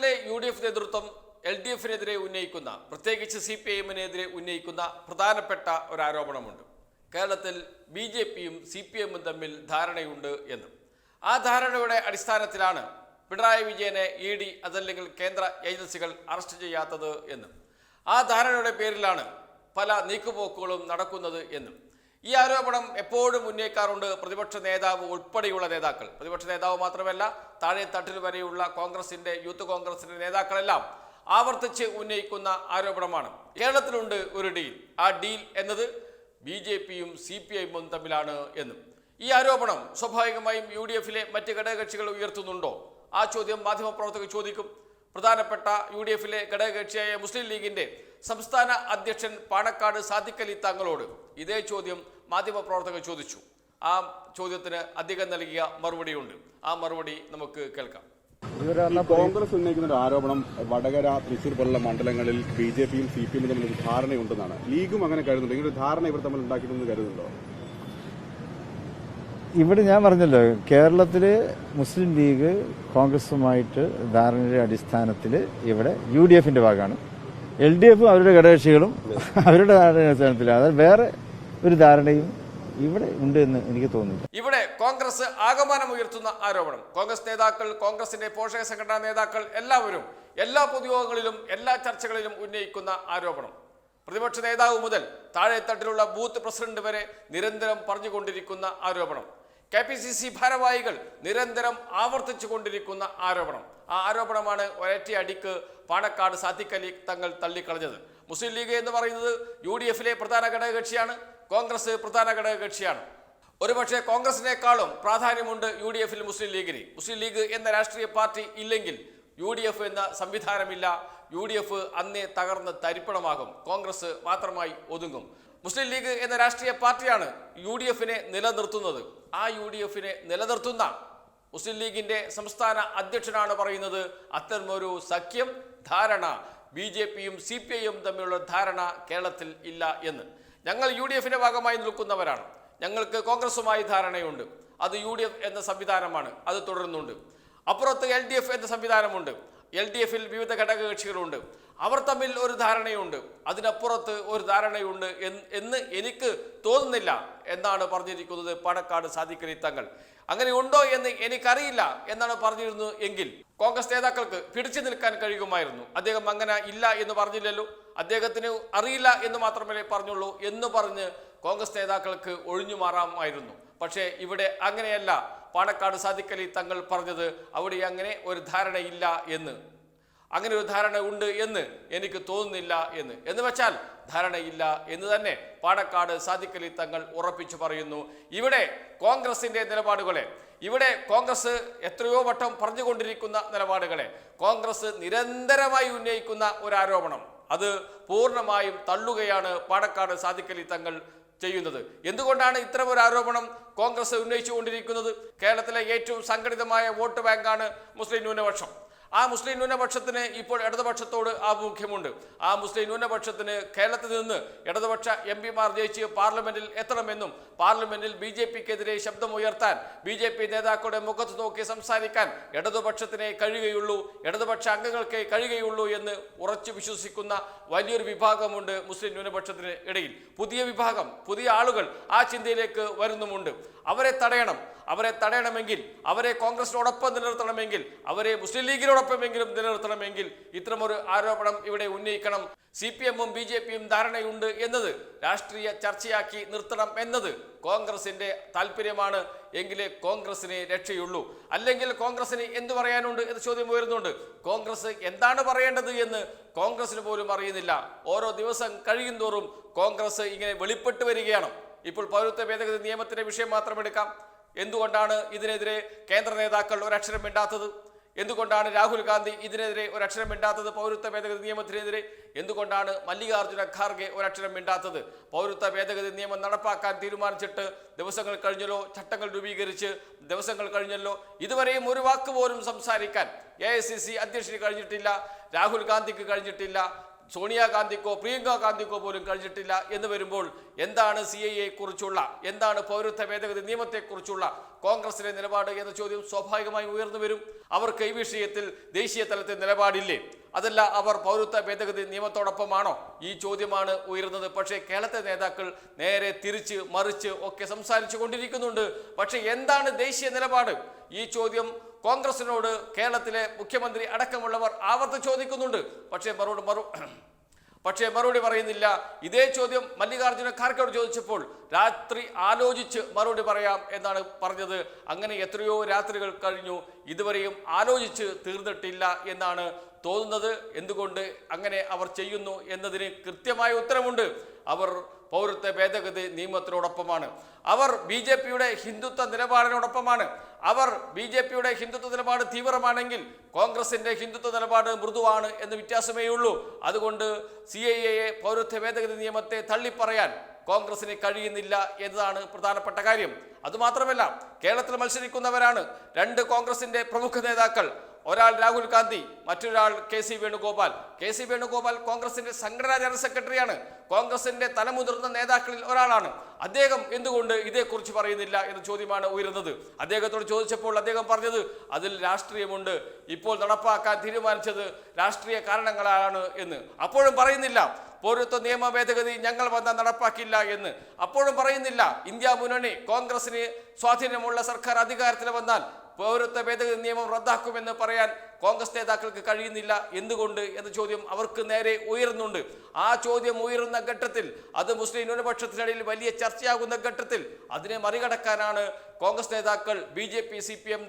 കേരളത്തിലെ UDF നേതൃത്വം LDF-നെതിരെ ഉന്നയിക്കുന്ന, പ്രത്യേകിച്ച് CPIM-നെതിരെ ഉന്നയിക്കുന്ന പ്രധാനപ്പെട്ട ഒരു ആരോപണമുണ്ട്. കേരളത്തിൽ BJP-യും CPIM-ഉം തമ്മിൽ ധാരണയുണ്ട് എന്നും ആ ധാരണയുടെ അടിസ്ഥാനത്തിലാണ് പിണറായി വിജയനെ ED അതല്ലെങ്കിൽ കേന്ദ്ര ഏജൻസികൾ അറസ്റ്റ് ചെയ്യാത്തത് എന്നും ആ ധാരണയുടെ പേരിലാണ് പല നീക്കുപോക്കുകളും നടക്കുന്നത് എന്നും ഈ ആരോപണം എപ്പോഴും ഉന്നയിക്കാറുണ്ട് പ്രതിപക്ഷ നേതാവ് ഉൾപ്പെടെയുള്ള നേതാക്കൾ. പ്രതിപക്ഷ നേതാവ് മാത്രമല്ല, താഴെ തട്ടിൽ വരെയുള്ള കോൺഗ്രസിന്റെ, യൂത്ത് കോൺഗ്രസിന്റെ നേതാക്കളെല്ലാം ആവർത്തിച്ച് ഉന്നയിക്കുന്ന ആരോപണമാണ്. കേരളത്തിലുണ്ട് ഒരു ഡീൽ, ആ ഡീൽ എന്നത് BJP-യും CPIM-ഉം തമ്മിലാണ് എന്നും ഈ ആരോപണം സ്വാഭാവികമായും UDF-ലെ മറ്റ് ഘടകകക്ഷികൾ ഉയർത്തുന്നുണ്ടോ? ആ ചോദ്യം മാധ്യമപ്രവർത്തകർ ചോദിക്കും. പ്രധാനപ്പെട്ട UDF-ലെ ഘടകകക്ഷിയായ മുസ്ലിം ലീഗിന്റെ സംസ്ഥാന അധ്യക്ഷൻ പാണക്കാട് സാദിഖ് അലി തങ്ങളോട് ഇതേ ചോദ്യം മാധ്യമപ്രവർത്തകർ ചോദിച്ചു. ആ ചോദ്യത്തിന് അദ്ദേഹം നൽകിയ മറുപടിയുണ്ട്. ആ മറുപടി നമുക്ക് കേൾക്കാം. കോൺഗ്രസ് ഉന്നയിക്കുന്ന ഒരു ആരോപണം വടകര, തൃശൂർ പോലുള്ള മണ്ഡലങ്ങളിൽ BJP-യും CPIM-ഉം തമ്മിൽ ഒരു ധാരണയുണ്ടെന്നാണ്. ലീഗും അങ്ങനെ കരുതുന്നുണ്ട്. ഇങ്ങനെ ഒരു ധാരണ ഇവർ തമ്മിൽ ഉണ്ടാക്കിയിട്ടുണ്ടെന്ന് കരുതുന്നുണ്ടോ? ഇവിടെ ഞാൻ പറഞ്ഞല്ലോ, കേരളത്തിൽ മുസ്ലിം ലീഗ് കോൺഗ്രസുമായിട്ട് ധാരണയുടെ അടിസ്ഥാനത്തിൽ ഇവിടെ UDF-ന്റെ ഭാഗമാണ്. LDF അവരുടെ ഘടകകക്ഷികളും അവരുടെ ധാരണയുടെ അടിസ്ഥാനത്തിലാണ്. അതായത് വേറെ ഒരു ധാരണയും ഇവിടെ ഉണ്ട് എന്ന് എനിക്ക് തോന്നുന്നു. ഇവിടെ കോൺഗ്രസ് ആകമാനം ഉയർത്തുന്ന ആരോപണം, കോൺഗ്രസ് നേതാക്കൾ, കോൺഗ്രസിന്റെ പോഷക സംഘടനാ നേതാക്കൾ എല്ലാവരും എല്ലാ പൊതുയോഗങ്ങളിലും എല്ലാ ചർച്ചകളിലും ഉന്നയിക്കുന്ന ആരോപണം, പ്രതിപക്ഷ നേതാവ് മുതൽ താഴെത്തട്ടിലുള്ള ബൂത്ത് പ്രസിഡന്റ് വരെ നിരന്തരം പറഞ്ഞുകൊണ്ടിരിക്കുന്ന ആരോപണം, KPCC ഭാരവാഹികൾ നിരന്തരം ആവർത്തിച്ചു കൊണ്ടിരിക്കുന്ന ആരോപണം. ആ ആരോപണമാണ് ഒരൊറ്റ അടിക്ക് പാണക്കാട് സാദിഖ് അലി തങ്ങൾ തള്ളിക്കളഞ്ഞത്. മുസ്ലിം ലീഗ് എന്ന് പറയുന്നത് UDF-ലെ പ്രധാന ഘടകകക്ഷിയാണ്, കോൺഗ്രസ് പ്രധാന ഘടകകക്ഷിയാണ്. ഒരുപക്ഷെ കോൺഗ്രസിനേക്കാളും പ്രാധാന്യമുണ്ട് UDF-ൽ മുസ്ലിം ലീഗിന്. മുസ്ലിം ലീഗ് എന്ന രാഷ്ട്രീയ പാർട്ടി ഇല്ലെങ്കിൽ UDF എന്ന സംവിധാനമില്ല. UDF അന്നേ തകർന്ന് തരിപ്പണമാകും, കോൺഗ്രസ് മാത്രമായി ഒതുങ്ങും. മുസ്ലിം ലീഗ് എന്ന രാഷ്ട്രീയ പാർട്ടിയാണ് UDF-നെ നിലനിർത്തുന്നത്. ആ UDF-നെ നിലനിർത്തുന്ന മുസ്ലിം ലീഗിന്റെ സംസ്ഥാന അധ്യക്ഷനാണ് പറയുന്നത് അത്തരമൊരു സഖ്യം, ധാരണ BJP-യും CPI-യും തമ്മിലുള്ള ധാരണ കേരളത്തിൽ ഇല്ല എന്ന്. ഞങ്ങൾ UDF-ന്റെ ഭാഗമായി നിൽക്കുന്നവരാണ്, ഞങ്ങൾക്ക് കോൺഗ്രസുമായി ധാരണയുണ്ട്, അത് UDF എന്ന സംവിധാനമാണ്, അത് തുടരുന്നുണ്ട്. അപ്പുറത്ത് LDF എന്ന സംവിധാനമുണ്ട്, LDF-ൽ വിവിധ ഘടകകക്ഷികളുണ്ട്, അവർ തമ്മിൽ ഒരു ധാരണയുണ്ട്, അതിനപ്പുറത്ത് ഒരു ധാരണയുണ്ട് എന്ന് എനിക്ക് തോന്നുന്നില്ല എന്നാണ് പറഞ്ഞിരിക്കുന്നത് പാണക്കാട് സാദിഖ് അലി തങ്ങൾ. അങ്ങനെ ഉണ്ടോ എന്ന് എനിക്കറിയില്ല എന്നാണ് പറഞ്ഞിരുന്നത് എങ്കിൽ കോൺഗ്രസ് നേതാക്കൾക്ക് പിടിച്ചു നിൽക്കാൻ കഴിയുമായിരുന്നു. അദ്ദേഹം അങ്ങനെ ഇല്ല എന്ന് പറഞ്ഞില്ലല്ലോ, അദ്ദേഹത്തിന് അറിയില്ല എന്ന് മാത്രമേ പറഞ്ഞുള്ളൂ എന്ന് പറഞ്ഞ് കോൺഗ്രസ് നേതാക്കൾക്ക് ഒഴിഞ്ഞു മാറാമായിരുന്നു. പക്ഷേ ഇവിടെ അങ്ങനെയല്ല. പാണക്കാട് സാദിഖ് അലി തങ്ങൾ പറഞ്ഞത് അവിടെ അങ്ങനെ ഒരു ധാരണയില്ല എന്ന്, അങ്ങനെ ഒരു ധാരണ ഉണ്ട് എന്ന് എനിക്ക് തോന്നുന്നില്ല എന്ന് വെച്ചാൽ ധാരണയില്ല എന്ന് തന്നെ പാണക്കാട് സാദിഖ് അലി തങ്ങൾ ഉറപ്പിച്ചു പറയുന്നു. ഇവിടെ കോൺഗ്രസിന്റെ നിലപാടുകളെ, ഇവിടെ കോൺഗ്രസ് എത്രയോ വട്ടം പറഞ്ഞുകൊണ്ടിരിക്കുന്ന നിലപാടുകളെ, കോൺഗ്രസ് നിരന്തരമായി ഉന്നയിക്കുന്ന ഒരു ആരോപണം, അത് പൂർണ്ണമായും തള്ളുകയാണ് പാണക്കാട് സാദിഖ് അലി തങ്ങൾ ചെയ്യുന്നത്. എന്തുകൊണ്ടാണ് ഇത്തരം ഒരു ആരോപണം കോൺഗ്രസ് ഉന്നയിച്ചുകൊണ്ടിരിക്കുന്നത്? കേരളത്തിലെ ഏറ്റവും സംഘടിതമായ വോട്ട് ബാങ്കാണ് മുസ്ലിം ന്യൂനപക്ഷം. ആ മുസ്ലിം ന്യൂനപക്ഷത്തിന് ഇപ്പോൾ ഇടതുപക്ഷത്തോട് ആഭിമുഖ്യമുണ്ട്. ആ മുസ്ലിം ന്യൂനപക്ഷത്തിന് കേരളത്തിൽ നിന്ന് ഇടതുപക്ഷ MP-മാർ ജയിച്ച് പാർലമെന്റിൽ എത്തണമെന്നും പാർലമെന്റിൽ BJP-ക്കെതിരെ ശബ്ദമുയർത്താൻ, BJP നേതാക്കളുടെ മുഖത്ത് നോക്കി സംസാരിക്കാൻ ഇടതുപക്ഷത്തിനെ കഴിയുകയുള്ളൂ, ഇടതുപക്ഷ അംഗങ്ങൾക്കേ കഴിയുകയുള്ളൂ എന്ന് ഉറച്ചു വിശ്വസിക്കുന്ന വലിയൊരു വിഭാഗമുണ്ട് മുസ്ലിം ന്യൂനപക്ഷത്തിന് ഇടയിൽ. പുതിയ വിഭാഗം, പുതിയ ആളുകൾ ആ ചിന്തയിലേക്ക് വരുന്നുമുണ്ട്. അവരെ തടയണമെങ്കിൽ, അവരെ കോൺഗ്രസിനോടൊപ്പം നിലനിർത്തണമെങ്കിൽ, അവരെ മുസ്ലിം ലീഗിനോടൊപ്പമെങ്കിലും നിലനിർത്തണമെങ്കിൽ ഇത്തരമൊരു ആരോപണം ഇവിടെ ഉന്നയിക്കണം. CPM-ഉം BJP-യും ധാരണയുണ്ട് എന്നത് രാഷ്ട്രീയ ചർച്ചയാക്കി നിർത്തണം എന്നത് കോൺഗ്രസിന്റെ താല്പര്യമാണ്. എങ്കിലേ കോൺഗ്രസിനെ രക്ഷയുള്ളൂ. അല്ലെങ്കിൽ കോൺഗ്രസിന് എന്തു പറയാനുണ്ട് എന്ന് ചോദ്യം ഉയരുന്നുണ്ട്. കോൺഗ്രസ് എന്താണ് പറയേണ്ടത് എന്ന് കോൺഗ്രസിന് പോലും അറിയുന്നില്ല. ഓരോ ദിവസം കഴിയുന്തോറും കോൺഗ്രസ് ഇങ്ങനെ വെളിപ്പെട്ട് വരികയാണ്. ഇപ്പോൾ പൗരത്വ ഭേദഗതി നിയമത്തിന്റെ വിഷയം മാത്രം എടുക്കാം. എന്തുകൊണ്ടാണ് ഇതിനെതിരെ കേന്ദ്ര നേതാക്കൾ ഒരക്ഷരം മിണ്ടാത്തത്? എന്തുകൊണ്ടാണ് രാഹുൽ ഗാന്ധി ഇതിനെതിരെ ഒരക്ഷരം മിണ്ടാത്തത്? പൗരത്വ ഭേദഗതി നിയമത്തിനെതിരെ എന്തുകൊണ്ടാണ് മല്ലികാർജ്ജുന ഖാർഗെ ഒരക്ഷരം മിണ്ടാത്തത്? പൗരത്വ ഭേദഗതി നിയമം നടപ്പാക്കാൻ തീരുമാനിച്ചിട്ട് ദിവസങ്ങൾ കഴിഞ്ഞല്ലോ, ചട്ടങ്ങൾ രൂപീകരിച്ച് ദിവസങ്ങൾ കഴിഞ്ഞല്ലോ, ഇതുവരെയും ഒരു വാക്ക് പോലും സംസാരിക്കാൻ AICC അധ്യക്ഷന് കഴിഞ്ഞിട്ടില്ല, രാഹുൽ ഗാന്ധിക്ക് കഴിഞ്ഞിട്ടില്ല, സോണിയാഗാന്ധിക്കോ പ്രിയങ്ക ഗാന്ധിക്കോ പോലും കഴിഞ്ഞിട്ടില്ല എന്ന് വരുമ്പോൾ എന്താണ് CAA കുറിച്ചുള്ള, എന്താണ് പൗരത്വ ഭേദഗതി നിയമത്തെക്കുറിച്ചുള്ള കോൺഗ്രസിന്റെ നിലപാട് എന്ന ചോദ്യം സ്വാഭാവികമായും ഉയർന്നു വരും. അവർക്ക് ഈ വിഷയത്തിൽ ദേശീയ തലത്തിൽ നിലപാടില്ലേ? അതല്ല അവർ പൗരത്വ ഭേദഗതി നിയമത്തോടൊപ്പമാണോ? ഈ ചോദ്യമാണ് ഉയർന്നത്. പക്ഷേ കേരളത്തിലെ നേതാക്കൾ നേരെ തിരിച്ച് മറിച്ച് ഒക്കെ സംസാരിച്ചു കൊണ്ടിരിക്കുന്നുണ്ട്. പക്ഷേ എന്താണ് ദേശീയ നിലപാട്? ഈ ചോദ്യം കോൺഗ്രസിനോട് കേരളത്തിലെ മുഖ്യമന്ത്രി അടക്കമുള്ളവർ ആവർത്തിച്ച് ചോദിക്കുന്നുണ്ട്. പക്ഷേ മറുപടി പറയുന്നില്ല. ഇതേ ചോദ്യം മല്ലികാർജ്ജുന ഖാർഗെയോട് ചോദിച്ചപ്പോൾ രാത്രി ആലോചിച്ച് മറുപടി പറയാം എന്നാണ് പറഞ്ഞത്. അങ്ങനെ എത്രയോ രാത്രികൾ കഴിഞ്ഞു, ഇതുവരെയും ആലോചിച്ച് തീർന്നിട്ടില്ല എന്നാണ് തോന്നുന്നത്. എന്തുകൊണ്ട് അങ്ങനെ അവർ ചെയ്യുന്നു എന്നതിന് കൃത്യമായ ഉത്തരമുണ്ട്. അവർ പൗരത്വ ഭേദഗതി നിയമത്തിനോടൊപ്പമാണ്. അവർ BJPയുടെ ഹിന്ദുത്വ നിലപാടിനോടൊപ്പമാണ്. അവർ BJPയുടെ ഹിന്ദുത്വ നിലപാട് തീവ്രമാണെങ്കിൽ കോൺഗ്രസിന്റെ ഹിന്ദുത്വ നിലപാട് മൃദുവാണ് എന്ന് വ്യത്യാസമേ ഉള്ളൂ. അതുകൊണ്ട് CAA പൗരത്വ ഭേദഗതി നിയമത്തെ തള്ളിപ്പറയാൻ കോൺഗ്രസിന് കഴിയുന്നില്ല എന്നതാണ് പ്രധാനപ്പെട്ട കാര്യം. അതുമാത്രമല്ല, കേരളത്തിൽ മത്സരിക്കുന്നവരാണ് രണ്ട് കോൺഗ്രസിന്റെ പ്രമുഖ നേതാക്കൾ. ഒരാൾ രാഹുൽ ഗാന്ധി, മറ്റൊരാൾ KC വേണുഗോപാൽ. KC വേണുഗോപാൽ കോൺഗ്രസിന്റെ സംഘടനാ ജനറൽ സെക്രട്ടറിയാണ്, കോൺഗ്രസിന്റെ തലമുതിർന്ന നേതാക്കളിൽ ഒരാളാണ്. അദ്ദേഹം എന്തുകൊണ്ട് ഇതേക്കുറിച്ച് പറയുന്നില്ല എന്ന ചോദ്യമാണ് ഉയരുന്നത്. അദ്ദേഹത്തോട് ചോദിച്ചപ്പോൾ അദ്ദേഹം പറഞ്ഞത് അതിൽ രാഷ്ട്രീയമുണ്ട്, ഇപ്പോൾ നടപ്പാക്കാൻ തീരുമാനിച്ചത് രാഷ്ട്രീയ കാരണങ്ങളാണ് എന്ന്. അപ്പോഴും പറയുന്നില്ല പൗരത്വ നിയമ ഭേദഗതി ഞങ്ങൾ വന്നാൽ നടപ്പാക്കില്ല എന്ന്. അപ്പോഴും പറയുന്നില്ല ഇന്ത്യ മുന്നണി കോൺഗ്രസിന് സ്വാധീനമുള്ള സർക്കാർ അധികാരത്തിൽ വന്നാൽ പൗരത്വ ഭേദഗതി നിയമം റദ്ദാക്കുമെന്ന് പറയാൻ കോൺഗ്രസ് നേതാക്കൾക്ക് കഴിയുന്നില്ല. എന്തുകൊണ്ട് എന്ന ചോദ്യം അവർക്ക് നേരെ ഉയരുന്നുണ്ട്. ആ ചോദ്യം ഉയരുന്ന ഘട്ടത്തിൽ, അത് മുസ്ലിം ന്യൂനപക്ഷത്തിനിടയിൽ വലിയ ചർച്ചയാകുന്ന ഘട്ടത്തിൽ അതിനെ മറികടക്കാനാണ് കോൺഗ്രസ് നേതാക്കൾ BJP-CPM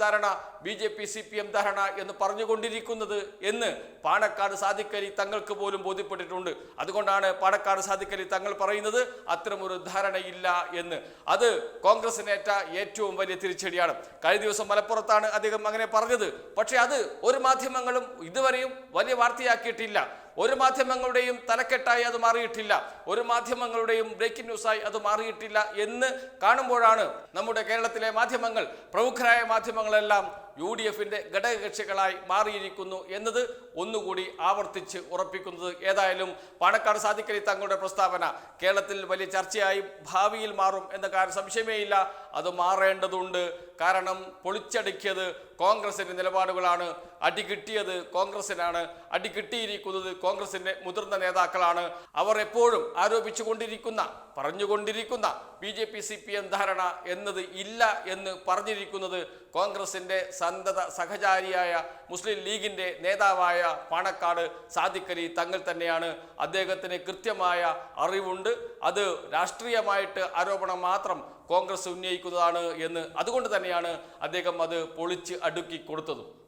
ധാരണ എന്ന് പറഞ്ഞുകൊണ്ടിരിക്കുന്നത് എന്ന് പാണക്കാട് സാദിഖ് അലി തങ്ങൾക്ക് പോലും ബോധ്യപ്പെട്ടിട്ടുണ്ട്. അതുകൊണ്ടാണ് പാണക്കാട് സാദിഖ് അലി തങ്ങൾ പറയുന്നത് അത്തരമൊരു ധാരണയില്ല എന്ന്. അത് കോൺഗ്രസിനേറ്റ ഏറ്റവും വലിയ തിരിച്ചടിയാണ്. കഴിഞ്ഞ ദിവസം മലപ്പുറത്താണ് അദ്ദേഹം അങ്ങനെ പറഞ്ഞത്. പക്ഷേ അത് ഒരു മാധ്യമങ്ങളും ഇതുവരെയും വലിയ വാർത്തയാക്കിയിട്ടില്ല. ഒരു മാധ്യമങ്ങളുടെയും തലക്കെട്ടായി അത് മാറിയിട്ടില്ല. ഒരു മാധ്യമങ്ങളുടെയും ബ്രേക്കിംഗ് ന്യൂസായി അത് മാറിയിട്ടില്ല എന്ന് കാണുമ്പോഴാണ് നമ്മുടെ കേരളത്തിലെ മാധ്യമങ്ങൾ, പ്രമുഖരായ മാധ്യമങ്ങളെല്ലാം UDFന്റെ ഘടകകക്ഷികളായി മാറിയിരിക്കുന്നു എന്നത് ഒന്നുകൂടി ആവർത്തിച്ച് ഉറപ്പിക്കുന്നത്. ഏതായാലും പാണക്കാട് സാദിഖ് അലി തങ്ങളുടെ പ്രസ്താവന കേരളത്തിൽ വലിയ ചർച്ചയായി ഭാവിയിൽ മാറും എന്ന കാര്യം സംശയമേ ഇല്ല. അത് മാറേണ്ടതുണ്ട്. കാരണം പൊളിച്ചടുക്കിയത് കോൺഗ്രസിന്റെ നിലപാടുകളാണ്, അടി കിട്ടിയത് കോൺഗ്രസിനാണ്, അടി കിട്ടിയിരിക്കുന്നത് കോൺഗ്രസിന്റെ മുതിർന്ന നേതാക്കളാണ്. അവർ എപ്പോഴും പറഞ്ഞുകൊണ്ടിരിക്കുന്ന BJP-CPM ധാരണ എന്നത് ഇല്ല എന്ന് പറഞ്ഞിരിക്കുന്നത് കോൺഗ്രസിന്റെ സന്തത സഹചാരിയായ മുസ്ലിം ലീഗിന്റെ നേതാവായ പാണക്കാട് സാദിഖ് അലി തങ്ങൾ തന്നെയാണ്. അദ്ദേഹത്തിന് കൃത്യമായ അറിവുണ്ട്. അത് രാഷ്ട്രീയമായിട്ട് ആരോപണം മാത്രം കോൺഗ്രസ് ഉന്നയിക്കുന്നതാണ് എന്ന്. അതുകൊണ്ട് തന്നെയാണ് അദ്ദേഹം അത് പൊളിച്ച് അടുക്കി കൊടുത്തതും.